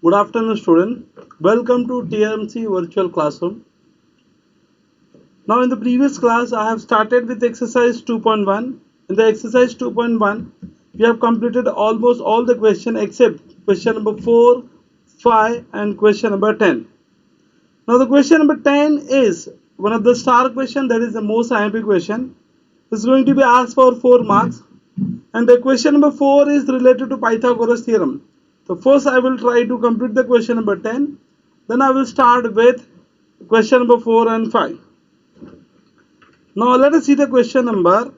Good afternoon, student. Welcome to TMC Virtual Classroom. Now, in the previous class, I have started with exercise 2.1. In the exercise 2.1, we have completed almost all the question except question number 4, 5, and question number 10. Now, the question number 10 is one of the star question, that is the most IMP question. It's going to be asked for 4 marks. And the question number 4 is related to Pythagoras theorem. So first I will try to complete the question number 10. Then I will start with question number 4 and 5. Now let us see the question number.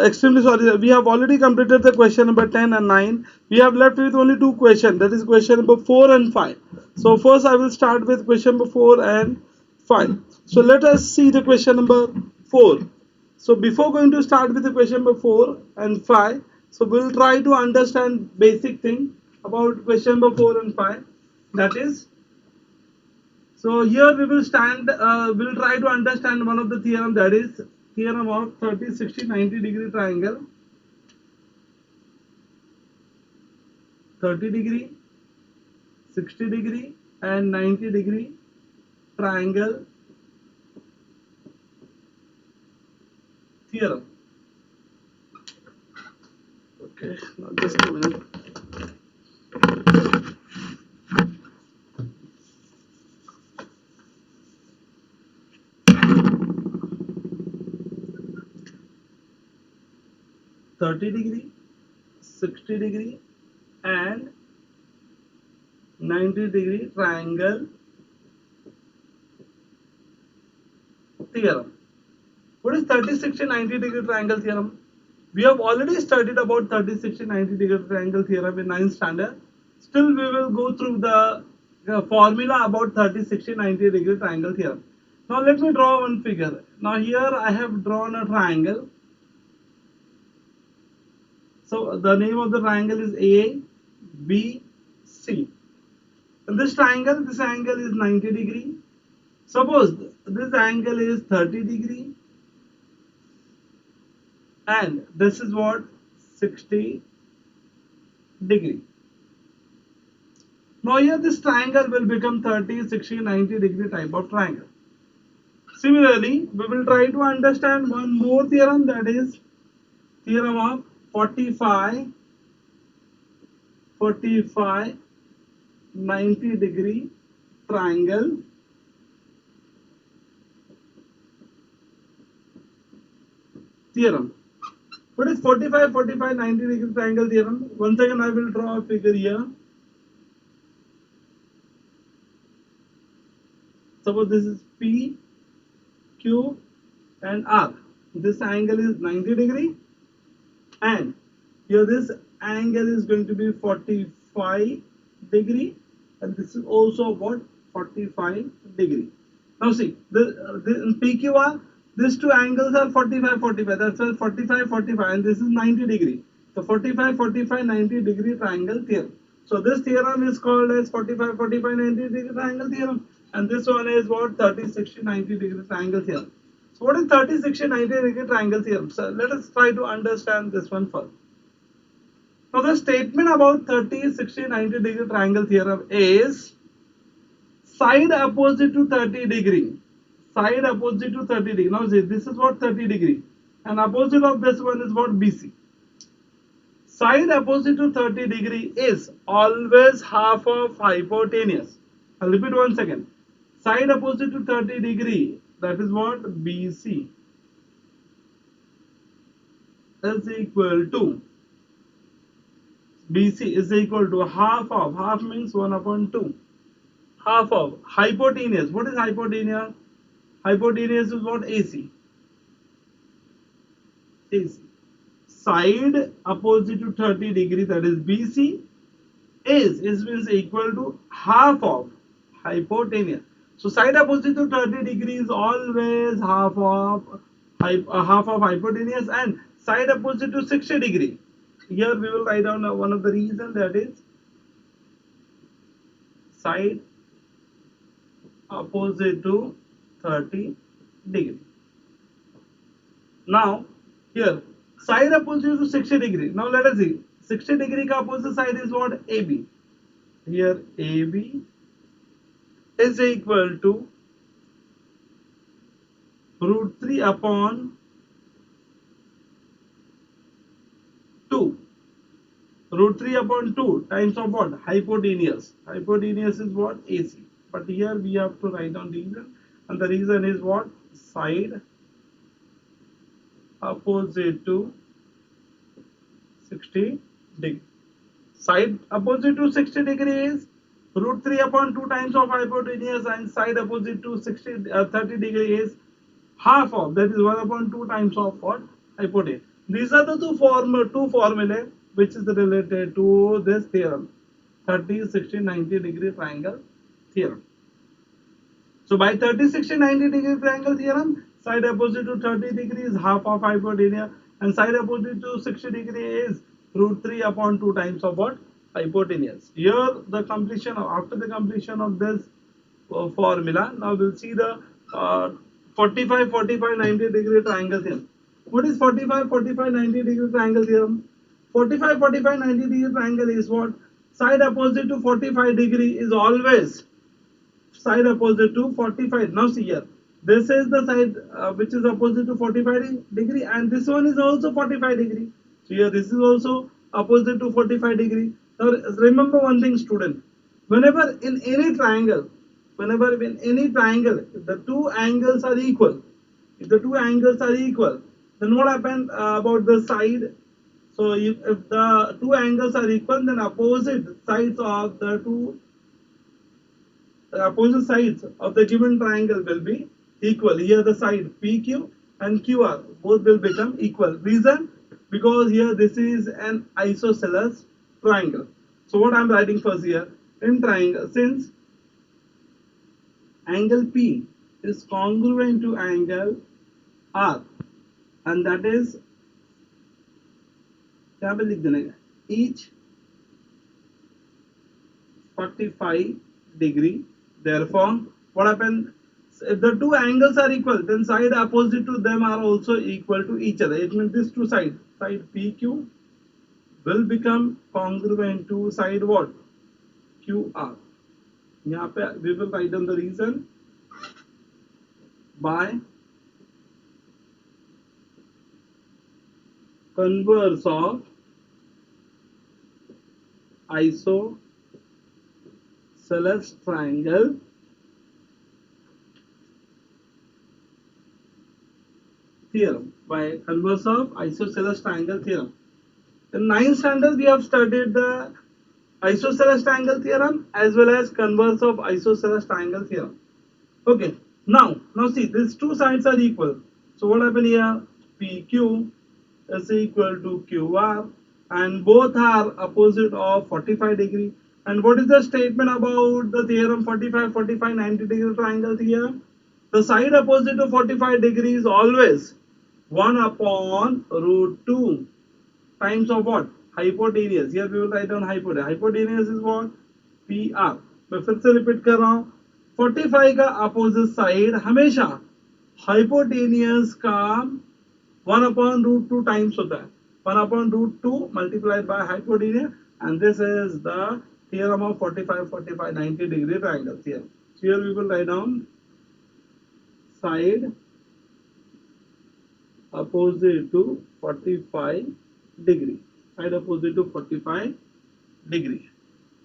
Extremely sorry, we have already completed the question number 10 and 9. We have left with only 2 questions, that is question number 4 and 5. So first I will start with question number 4 and 5. So let us see the question number 4. So before going to start with the question number 4 and 5, so we'll try to understand basic thing about question number 4 and 5. That is, so here we will we'll try to understand one of the theorem, that is theorem of 30, 60, 90 degree triangle. 30 degree, 60 degree and 90 degree triangle theorem. Okay, now just a minute. (30°, 60° and 90° triangle theorem. What is 30, 60, 90° triangle theorem? We have already studied about 30, 60, 90° triangle theorem in 9th standard. Still we will go through the formula about 30, 60, 90° triangle theorem. Now let me draw one figure. Now here I have drawn a triangle. So the name of the triangle is ABC. In this triangle, this angle is 90°. Suppose this angle is 30°. And this is what? 60°. Now here this triangle will become 30, 60, 90° type of triangle. Similarly, we will try to understand one more theorem, that is theorem of 45, 90° triangle theorem. What is 45, 90° triangle theorem? Once again I will draw a figure here. Suppose this is P, Q and R. This angle is 90°. And here this angle is going to be 45°, and this is also what? 45°. Now see, in PQR, these two angles are 45, 45. That's why 45, 45, and this is 90°. So 45, 90° triangle theorem. So this theorem is called as 45, 90° triangle theorem, and this one is what? 30, 60, 90° triangle theorem. So what is 30, 60, 90° triangle theorem? So let us try to understand this one first. Now the statement about 30, 60, 90° triangle theorem is side opposite to 30°. Side opposite to 30°. Now see, this is what? 30°. And opposite of this one is what? BC. Side opposite to 30° is always half of hypotenuse. I'll repeat once again. Side opposite to 30°, that is what? BC, is equal to, BC is equal to half of, half means 1/2, half of hypotenuse. What is hypotenuse? Hypotenuse is what? AC. AC. Side opposite to 30°, that is BC, is means equal to half of hypotenuse. So side opposite to 30° is always half of hypotenuse, and side opposite to 60°. Here we will write down one of the reasons, that is side opposite to 30°. Now here side opposite to 60°. Now let us see. 60 degree का opposite side is what? AB. Here AB is equal to root 3 upon 2. Root 3 upon 2 times of what? Hypotenuse. Hypotenuse is what? AC. But here we have to write down reason. And the reason is what? Side opposite to 60 degree. Side opposite to 60 degree is root 3 upon 2 times of hypotenuse, and side opposite to 30 degree is half of, that is 1 upon 2 times of what? Hypotenuse. These are the two formulae which is related to this theorem, 30, 60, 90 degree triangle theorem. So by 30, 60, 90 degree triangle theorem, side opposite to 30 degree is half of hypotenuse, and side opposite to 60 degree is root 3 upon 2 times of what? Hypotenuse. Here the completion after the completion of this formula, now we'll see the 45, 45, 90 degree triangle theorem. What is 45, 45, 90 degree triangle theorem? 45, 45, 90 degree triangle is what? Side opposite to 45 degree is always side opposite to 45. Now see here, this is the side which is opposite to 45 degree, and this one is also 45 degree. So here this is also opposite to 45 degree. Now remember one thing, student, whenever in any triangle, if the two angles are equal, then what happens about the side? So if the two angles are equal, then opposite sides of the given triangle will be equal. Here the side PQ and QR both will become equal. Reason? Because here this is an isosceles triangle. So what I am writing first here, in triangle, since angle P is congruent to angle R, and that is each 45 degree. Therefore, what happens? If the two angles are equal, then side opposite to them are also equal to each other. It means these two sides, side PQ will become congruent to side what? QR. यहाँ पे we will write down the reason by converse of isosceles triangle theorem. By converse of isosceles triangle theorem. In 9th standard we have studied the isosceles triangle theorem as well as converse of isosceles triangle theorem. Okay, now see, these two sides are equal. So what happened here? PQ is equal to QR, and both are opposite of 45 degree. And what is the statement about the theorem 45, 45, 90 degree triangle theorem? The side opposite to 45 degree is always 1 upon root 2 times of what? Hypotenuse. Here we will write down hypotenuse. Hypotenuse is what? PR. मैं फिर से repeat कर रहा हूँ, 45 का opposite side हमेशा hypotenuse का 1 upon root 2 times होता है. 1 upon root 2 multiplied by hypotenuse, and this is the theorem of 45, 45, 90 degree triangle theorem. So here we will write down side opposite to 45 degree. Side opposite to 45 degree.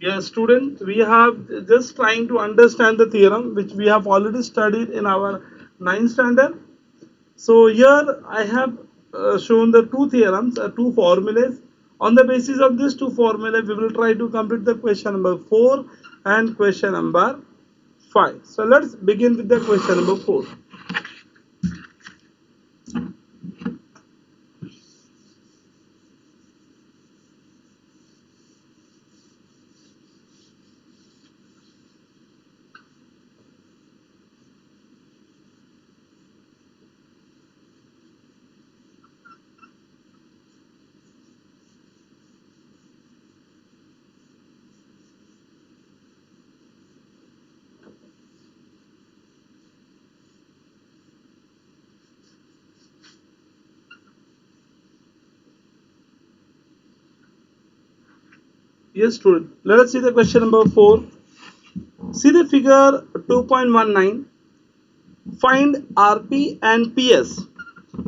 Yes, students, we have just trying to understand the theorem which we have already studied in our 9th standard. So here I have shown the two theorems, two formulas. On the basis of these two formulas, we will try to complete the question number 4 and question number 5. So let's begin with the question number 4. Yes, student. Let us see the question number 4. See the figure 2.19. Find RP and PS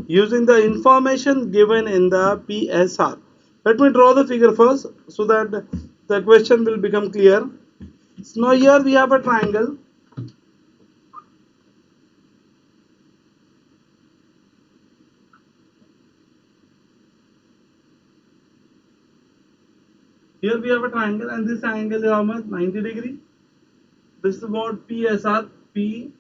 using the information given in the PSR. Let me draw the figure first so that the question will become clear. So now here we have a triangle. Here we have a triangle and this angle is how much? 90 degree. This is about PSR. PSR.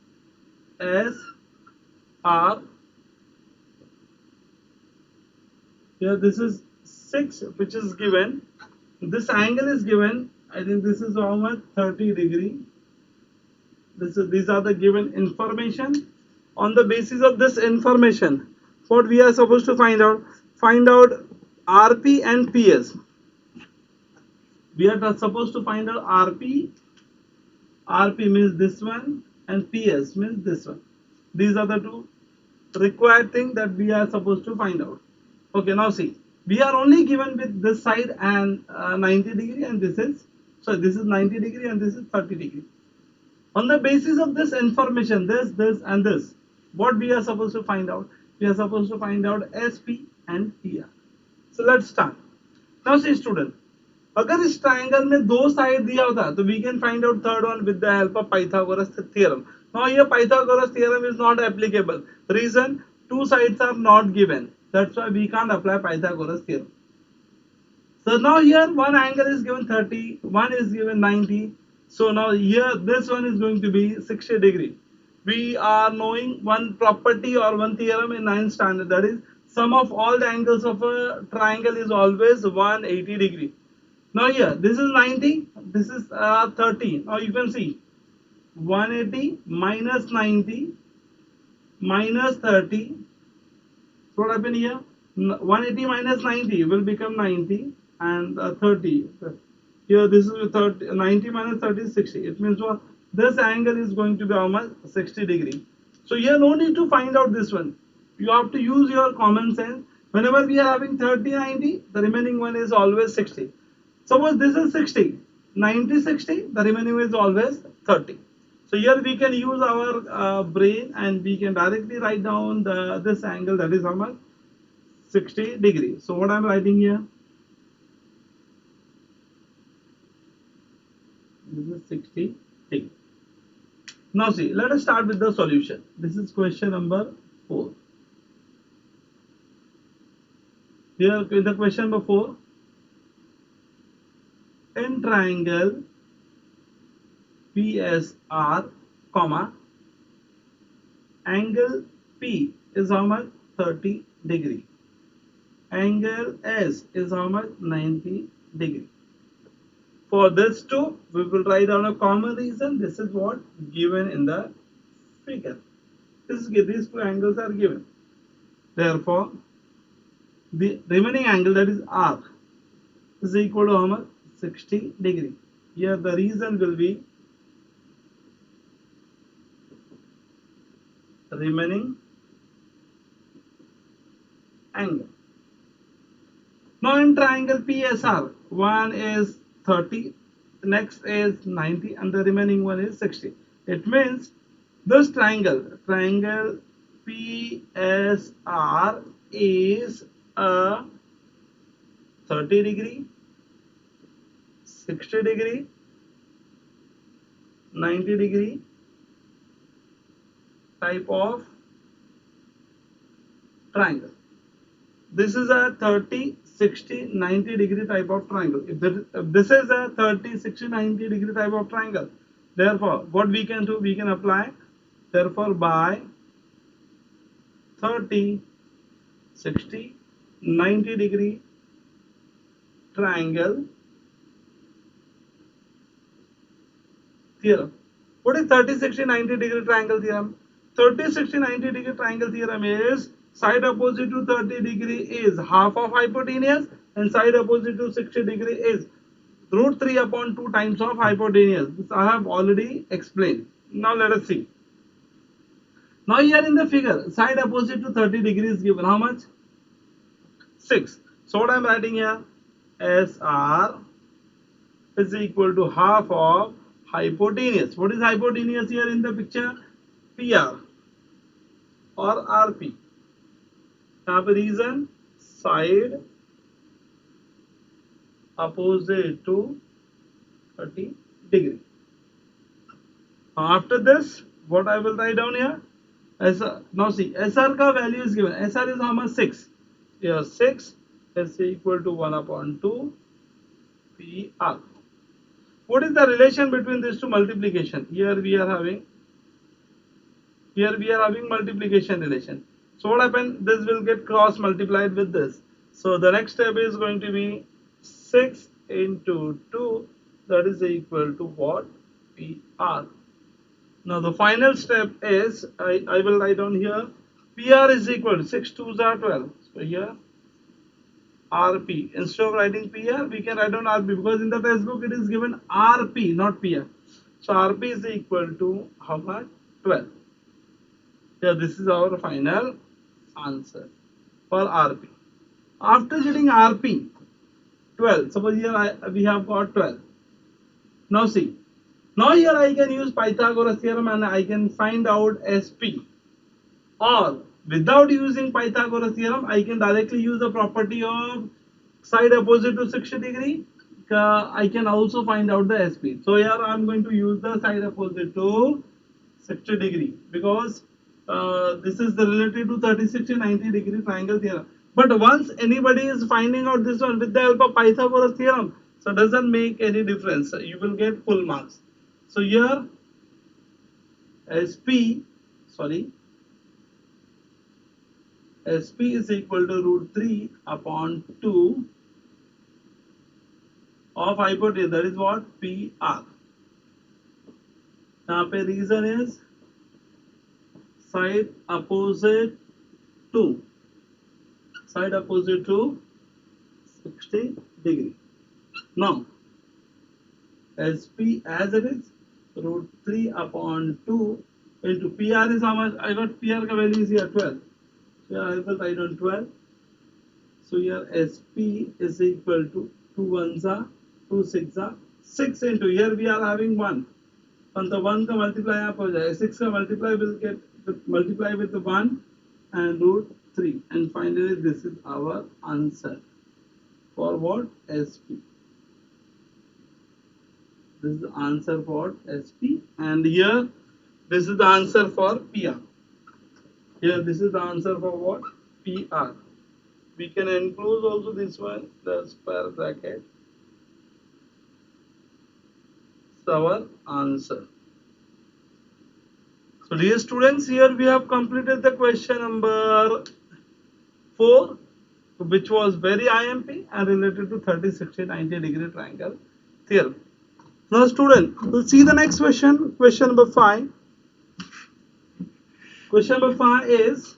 Here this is 6 which is given. This angle is given. I think this is how much? 30 degree. These are the given information. On the basis of this information, what we are supposed to find out? Find out RP and PS. We are supposed to find out RP. RP means this one and PS means this one. These are the two required things that we are supposed to find out. Okay, now see, we are only given with this side and 90 degree and this is 90 degree and this is 30 degree. On the basis of this information, this and this, what we are supposed to find out? We are supposed to find out SP and PR. So let's start. Now see student, अगर इस triangle में दो side दिया होता तो we can find out third one with the help of Pythagoras theorem. Now here Pythagoras theorem is not applicable. Reason, two sides are not given. That's why we can't apply Pythagoras theorem. So now here one angle is given 30, one is given 90. So now here this one is going to be 60 degree. We are knowing one property or one theorem in 9th standard, that is sum of all the angles of a triangle is always 180 degree. Now here this is 90, this is 30. Now you can see 180 minus 90 minus 30. So what happened here? 180 minus 90 will become 90 and 30. Here this is 30, 90 minus 30 is 60. It means what? This angle is going to be how much? 60 degree. So here no need to find out this one. You have to use your common sense. Whenever we are having 30, 90, the remaining one is always 60. Suppose this is 60, 90, 60, the remaining is always 30. So here we can use our brain and we can directly write down this angle, that is how much? 60 degree. So what I am writing here? This is 60 degree. Now see, let us start with the solution. This is question number 4. Here in the question number 4, in triangle PSR, comma, angle P is how much? 30 degree. Angle S is how much? 90 degree. For this two, we will write down a common reason. This is what given in the figure. These two angles are given. Therefore, the remaining angle, that is R, is equal to how much? 60 degree. Here the reason will be remaining angle. Now in triangle PSR, one is 30, next is 90 and the remaining one is 60. It means this triangle PSR is a 30 degree, 60 degree, 90 degree type of triangle. This is a 30, 60, 90 degree type of triangle. If this is a 30, 60, 90 degree type of triangle, therefore what we can do, we can apply, therefore by 30, 60, 90 degree triangle theorem. What is 30, 60, 90 degree triangle theorem? 30, 60, 90 degree triangle theorem is side opposite to 30 degree is half of hypotenuse and side opposite to 60 degree is root 3 upon 2 times of hypotenuse. This I have already explained. Now let us see. Now here in the figure, side opposite to 30 degree is given how much? 6. So what I am writing here? SR is equal to half of hypotenuse. What is hypotenuse here in the picture? PR or RP. यहाँ पे reason side opposite to 30 degree. After this, what I will write down here? SR. Now see, SR ka value is given. SR is how much? 6. Here 6 is equal to 1 upon 2 PR. What is the relation between these two multiplication? Here we are having multiplication relation. So what happens? This will get cross multiplied with this. So the next step is going to be 6 into 2, that is equal to what? PR. Now the final step is, I will write down here, PR is equal to 6 2s are 12. So here RP. Instead of writing PR, we can write down RP because in the textbook it is given RP, not PR. So RP is equal to how much? 12. Yeah, this is our final answer for RP. After getting RP, 12. Suppose here we have got 12. Now see. Now here I can use Pythagoras theorem and I can find out SP. Or without using Pythagoras theorem, I can directly use the property of side opposite to 60 degree. I can also find out the SP. So here I am going to use the side opposite to 60 degree because this is the relative to 30, 60, 90 degree triangle theorem. But once anybody is finding out this one with the help of Pythagoras theorem, so doesn't make any difference. You will get full marks. So here SP is equal to root 3 upon 2 of hypotenuse, that is what? PR. यहाँ पे reason is side opposite to 60 degree. Now SP as it is root 3 upon 2 into PR is how much? I got PR ka value is here 12. So here I will write on 12. So here SP is equal to 2 ones are 2 6 are 6 into, here we are having 1. And the 1 ka multiply यहाँ पे हो जाएगा. 6 का multiply will get multiply with the 1 and root 3. And finally this is our answer for what? SP. This is the answer for SP, and here this is the answer for PR. Here this is the answer for what? PR. We can enclose also this one, the square bracket. It's our answer. So dear students, here we have completed the question number 4, which was very IMP and related to 30, 60, 90 degree triangle theorem. Now student, we'll see the next question, question number 5. Question number 5 is,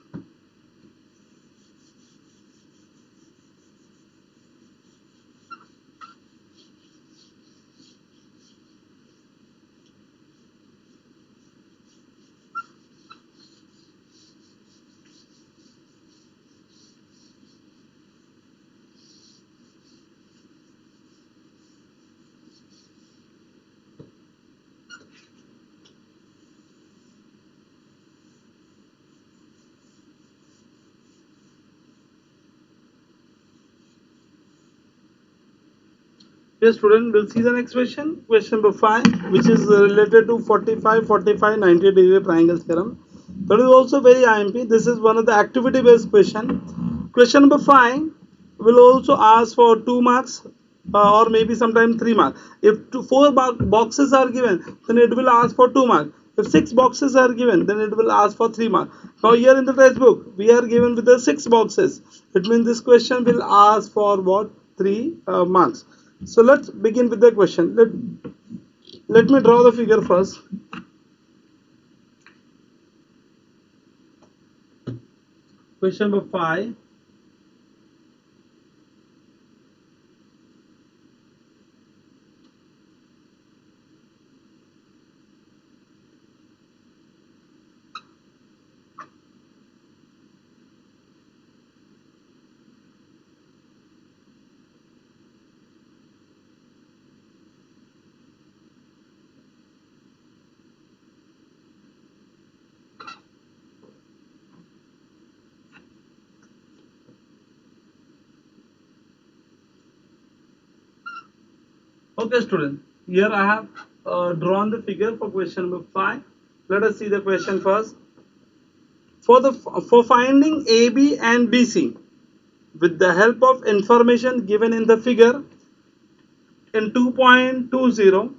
yes student, we'll see the next question, question number 5, which is related to 45, 45, 90 degree triangle theorem. That is also very IMP. This is one of the activity based question. Question number 5 will also ask for 2 marks or maybe sometime 3 marks. If 4 boxes are given, then it will ask for 2 marks. If 6 boxes are given, then it will ask for 3 marks. Now here in the textbook, we are given with the 6 boxes. It means this question will ask for what? 3 marks. So let's begin with the question. Let me draw the figure first. Question number 5. Okay, student. Here I have drawn the figure for question number 5. Let us see the question first. For finding AB and BC with the help of information given in the figure in 2.20,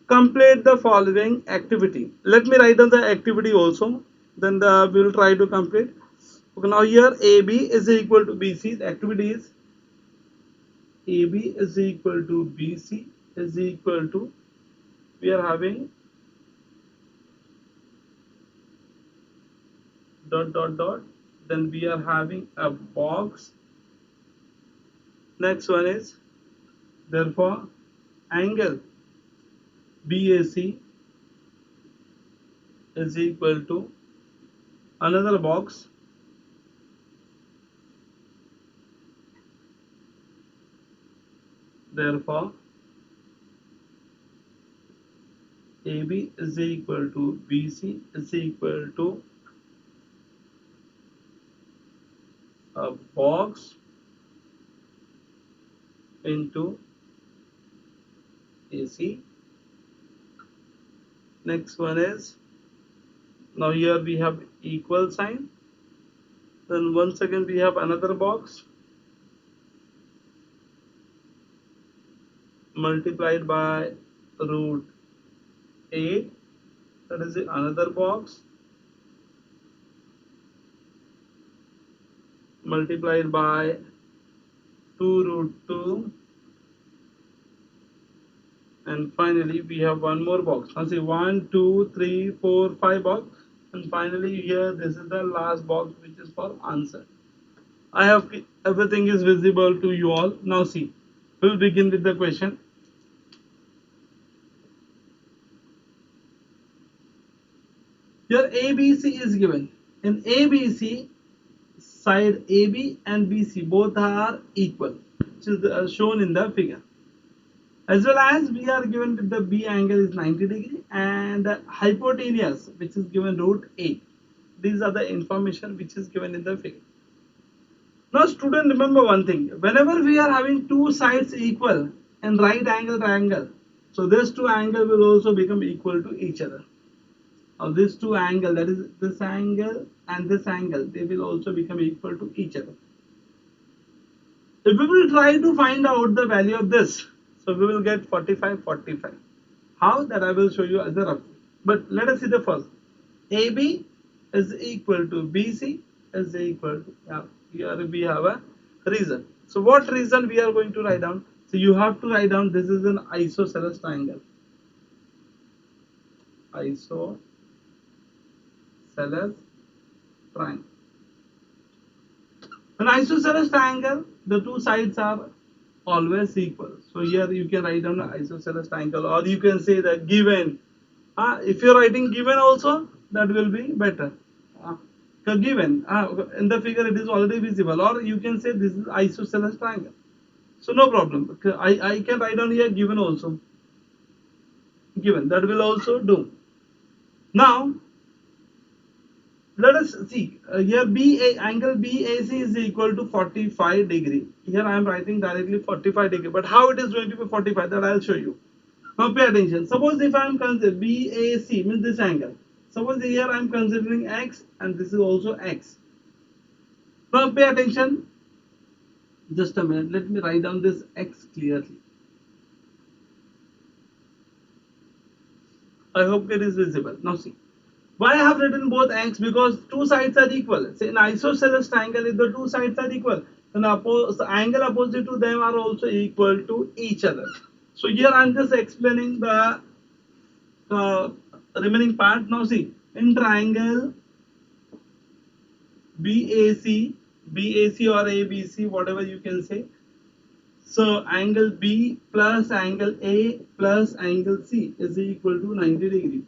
complete the following activity. Let me write down the activity also. Then we will try to complete. Okay, now here AB is equal to BC. The activity is AB is equal to BC is equal to, we are having dot dot dot, then we are having a box. Next one is, therefore angle BAC is equal to another box, therefore AB is equal to BC is equal to a box into AC. Next one is, now here we have equal sign, then once again we have another box multiplied by root 8, that is another box multiplied by 2 root 2, and finally we have one more box. Now see, 1 2 3 4 5 box, and finally here this is the last box which is for answer. I have everything is visible to you all. Now see, we'll begin with the question. Here ABC is given. In ABC, side AB and BC both are equal, which is shown in the figure. As well as we are given with the B angle is 90 degree and the hypotenuse which is given root 8. These are the information which is given in the figure. Now student, remember one thing, whenever we are having two sides equal in right angle triangle, so this two angle will also become equal to each other. Now these two angle, that is this angle and this angle, they will also become equal to each other. If we will try to find out the value of this, so we will get 45 45. How? That I will show you as a rough. But let us see the first. AB is equal to BC is equal to, here we have a reason. So what reason we are going to write down? So you have to write down, this is an isosceles triangle. Isosceles triangle. An isosceles triangle, the two sides are always equal. So here you can write down an isosceles triangle, or you can say that given. If you're writing given also, that will be better. Given in the figure it is already visible, or you can say this is isosceles triangle. So no problem. I can write down here given also. Given, that will also do. Now let us see, here angle BAC is equal to 45 degree. Here I am writing directly 45 degree, but how it is going to be 45, that I will show you. Now pay attention. Suppose if I am considering BAC means this angle. Suppose here I am considering X and this is also X. Now pay attention. Just a minute. Let me write down this X clearly. I hope it is visible. Now see. Why I have written both X? Because two sides are equal. Say in isosceles triangle, if the two sides are equal, then the angle opposite to them are also equal to each other. So here I am just explaining the remaining part. Now see, in triangle BAC or ABC, whatever you can say. So angle B plus angle A plus angle C is equal to 90 degree.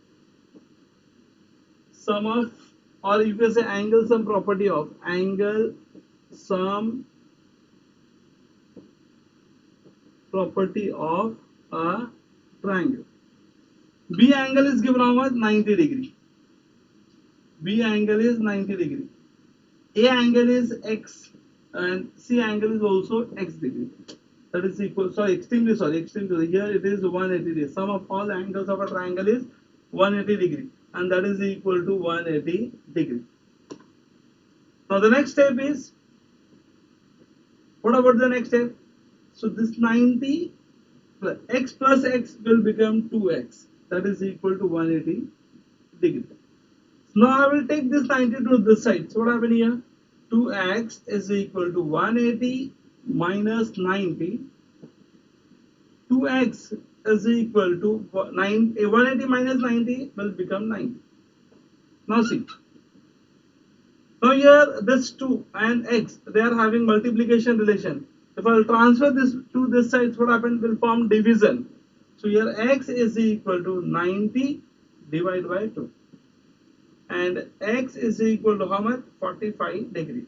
Sum of, or you can say angle sum property of, angle sum property of a triangle. B angle is given how much? 90 degree. B angle is 90 degree. A angle is X and C angle is also X degree. that is equal, extremely sorry, here it is 180 degrees. Sum of all angles of a triangle is 180 degree, and that is equal to 180 degree. Now the next step is, what about the next step? So this 90 plus x will become 2x, that is equal to 180 degree. Now I will take this 90 to this side. So what happened here? 2x is equal to 180 minus 90. 2x is equal to 180 minus 90 will become 90. Now see. Now here this 2 and x, they are having multiplication relation. If I will transfer this to this side, what happened? Will form division. So here x is equal to 90 divided by 2. And x is equal to how much? 45 degree.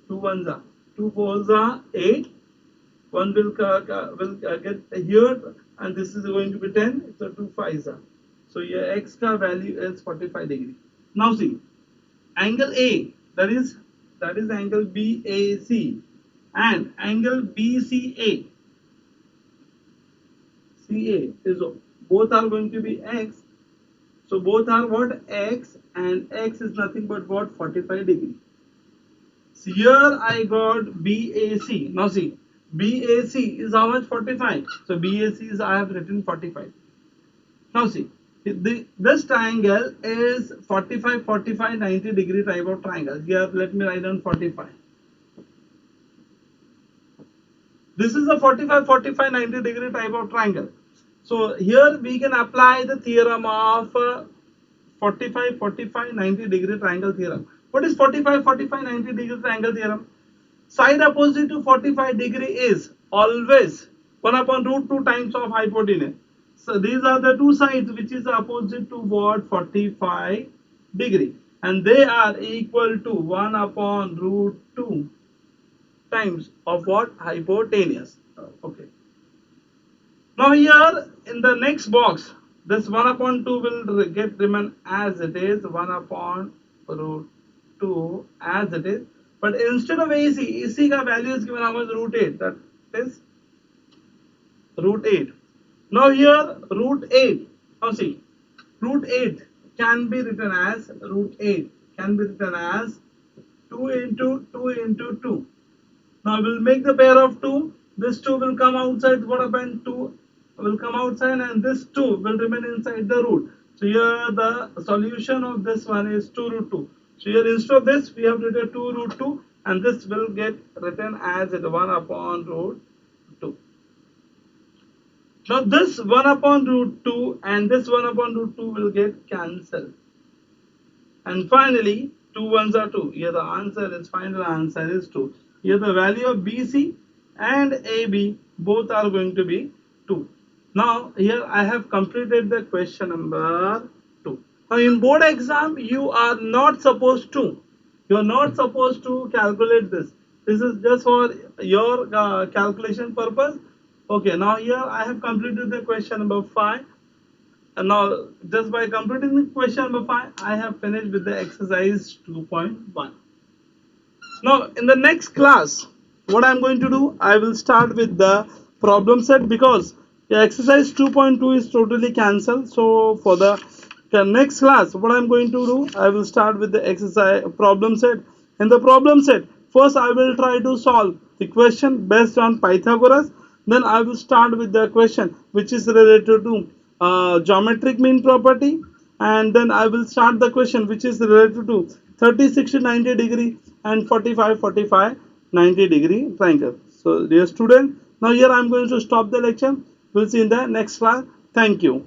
2 ones are 2 fours are 8. One will get here, and this is going to be 10. So 2 fives are. So your x ka value is 45 degree. Now see, angle A, that is angle BAC, and angle BCA. CA is, both are going to be x. So both are what? X, and x is nothing but what? 45 degree. So here I got BAC. Now see, BAC is how much? 45. So BAC is, I have written 45. Now see, this triangle is 45, 45, 90 degree type of triangle. Here let me write down 45. This is a 45, 45, 90 degree type of triangle. So here we can apply the theorem of 45, 45, 90 degree triangle theorem. What is 45, 45, 90 degree triangle theorem? Side opposite to 45 degree is always 1 upon root 2 times of hypotenuse. So these are the two sides which is opposite to what? 45 degree. And they are equal to 1 upon root 2 times of what? Hypotenuse. Okay. Now here in the next box, this 1 upon 2 will remain as it is, 1 upon root 2 as it is. But instead of AC ka value is given how much? Root 8. That is root 8. Now here root 8. Now see, root 8 can be written as 2 into 2 into 2. Now we'll make the pair of 2. This 2 will come outside. What happened? 2 will come outside, and this 2 will remain inside the root. So here the solution of this one is 2 root 2. So here instead of this we have written 2 root 2, and this will get written as 1 upon root 2. Now this 1 upon root 2 and this 1 upon root 2 will get cancelled. And finally 2 ones are 2. Here the answer is, final answer is 2. Here the value of BC and AB both are going to be 2. Now here I have completed the question number 2. Now in board exam you are not supposed to calculate this. This is just for your calculation purpose. Okay, now here I have completed the question number 5. And now just by completing the question number 5, I have finished with the exercise 2.1. Now in the next class, what I am going to do, I will start with the problem set, because the exercise 2.2 is totally cancelled. So for the next class, what I am going to do, I will start with the exercise problem set. In the problem set, first I will try to solve the question based on Pythagoras. Then I will start with the question which is related to geometric mean property, and then I will start the question which is related to 30, 60, 90 degree and 45, 45, 90 degree triangle. So dear student, now here I am going to stop the lecture. We'll see in the next class. Thank you.